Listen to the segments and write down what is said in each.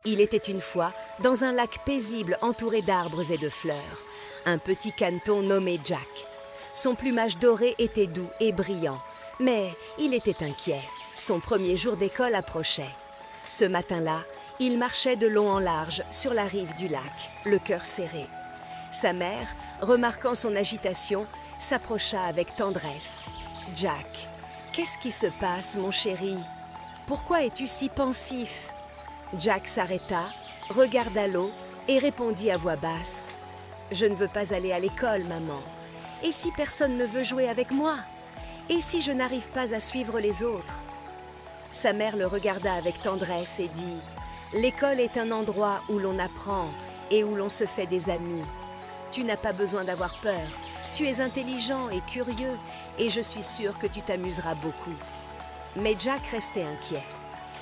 Il était une fois, dans un lac paisible entouré d'arbres et de fleurs, un petit caneton nommé Jack. Son plumage doré était doux et brillant, mais il était inquiet. Son premier jour d'école approchait. Ce matin-là, il marchait de long en large sur la rive du lac, le cœur serré. Sa mère, remarquant son agitation, s'approcha avec tendresse. « Jack, qu'est-ce qui se passe, mon chéri? Pourquoi es-tu si pensif ?» Jack s'arrêta, regarda l'eau et répondit à voix basse. « Je ne veux pas aller à l'école, maman. Et si personne ne veut jouer avec moi? Et si je n'arrive pas à suivre les autres ?» Sa mère le regarda avec tendresse et dit « L'école est un endroit où l'on apprend et où l'on se fait des amis. Tu n'as pas besoin d'avoir peur. Tu es intelligent et curieux et je suis sûre que tu t'amuseras beaucoup. » Mais Jack restait inquiet.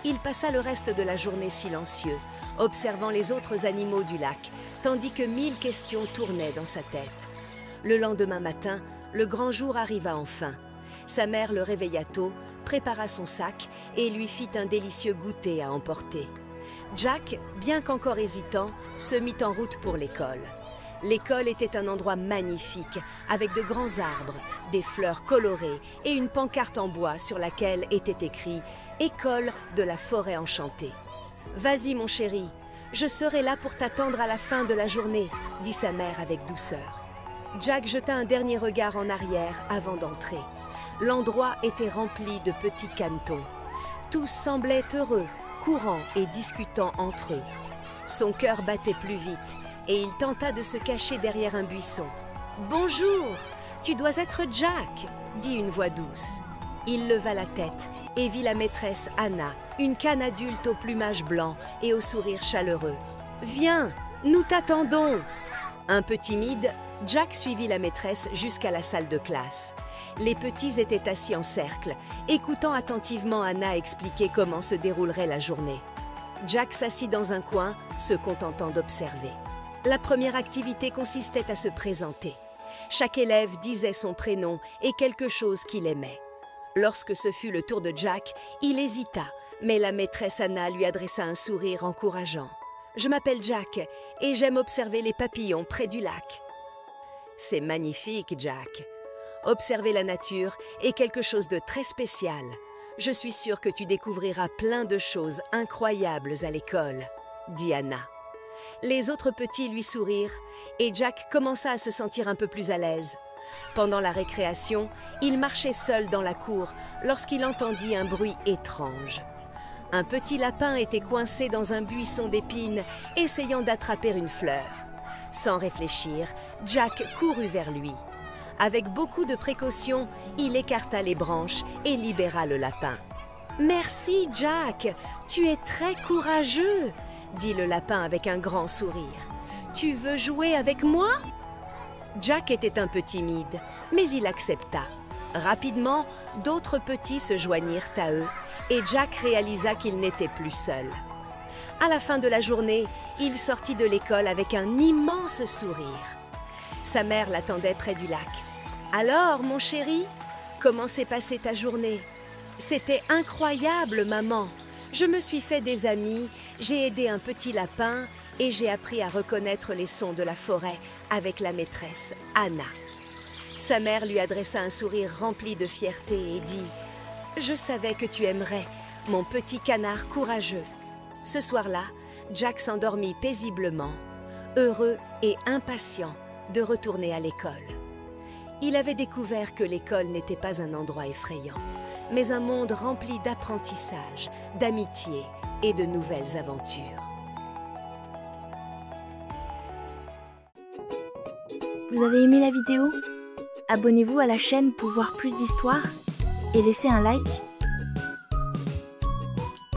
Il passa le reste de la journée silencieux, observant les autres animaux du lac, tandis que 1000 questions tournaient dans sa tête. Le lendemain matin, le grand jour arriva enfin. Sa mère le réveilla tôt, prépara son sac et lui fit un délicieux goûter à emporter. Jack, bien qu'encore hésitant, se mit en route pour l'école. L'école était un endroit magnifique, avec de grands arbres, des fleurs colorées et une pancarte en bois sur laquelle était écrit « École de la forêt enchantée ». « Vas-y mon chéri, je serai là pour t'attendre à la fin de la journée », dit sa mère avec douceur. Jack jeta un dernier regard en arrière avant d'entrer. L'endroit était rempli de petits canetons. Tous semblaient heureux, courant et discutant entre eux. Son cœur battait plus vite et il tenta de se cacher derrière un buisson. « Bonjour, tu dois être Jack !» dit une voix douce. Il leva la tête et vit la maîtresse Anna, une canne adulte au plumage blanc et au sourire chaleureux. « Viens, nous t'attendons !» Un peu timide, Jack suivit la maîtresse jusqu'à la salle de classe. Les petits étaient assis en cercle, écoutant attentivement Anna expliquer comment se déroulerait la journée. Jack s'assit dans un coin, se contentant d'observer. La première activité consistait à se présenter. Chaque élève disait son prénom et quelque chose qu'il aimait. Lorsque ce fut le tour de Jack, il hésita, mais la maîtresse Anna lui adressa un sourire encourageant. « Je m'appelle Jack et j'aime observer les papillons près du lac. » « C'est magnifique, Jack. Observer la nature est quelque chose de très spécial. Je suis sûre que tu découvriras plein de choses incroyables à l'école, » dit Anna. Les autres petits lui sourirent et Jack commença à se sentir un peu plus à l'aise. Pendant la récréation, il marchait seul dans la cour lorsqu'il entendit un bruit étrange. Un petit lapin était coincé dans un buisson d'épines, essayant d'attraper une fleur. Sans réfléchir, Jack courut vers lui. Avec beaucoup de précaution, il écarta les branches et libéra le lapin. « Merci, Jack, tu es très courageux !» dit le lapin avec un grand sourire. « Tu veux jouer avec moi ?» Jack était un peu timide, mais il accepta. Rapidement, d'autres petits se joignirent à eux et Jack réalisa qu'il n'était plus seul. À la fin de la journée, il sortit de l'école avec un immense sourire. Sa mère l'attendait près du lac. « Alors, mon chéri, comment s'est passée ta journée ?»« C'était incroyable, maman. Je me suis fait des amis, j'ai aidé un petit lapin et j'ai appris à reconnaître les sons de la forêt avec la maîtresse Anna. » Sa mère lui adressa un sourire rempli de fierté et dit « Je savais que tu aimerais, mon petit canard courageux. » Ce soir-là, Jack s'endormit paisiblement, heureux et impatient de retourner à l'école. Il avait découvert que l'école n'était pas un endroit effrayant, mais un monde rempli d'apprentissage, d'amitié et de nouvelles aventures. Vous avez aimé la vidéo? Abonnez-vous à la chaîne pour voir plus d'histoires et laissez un like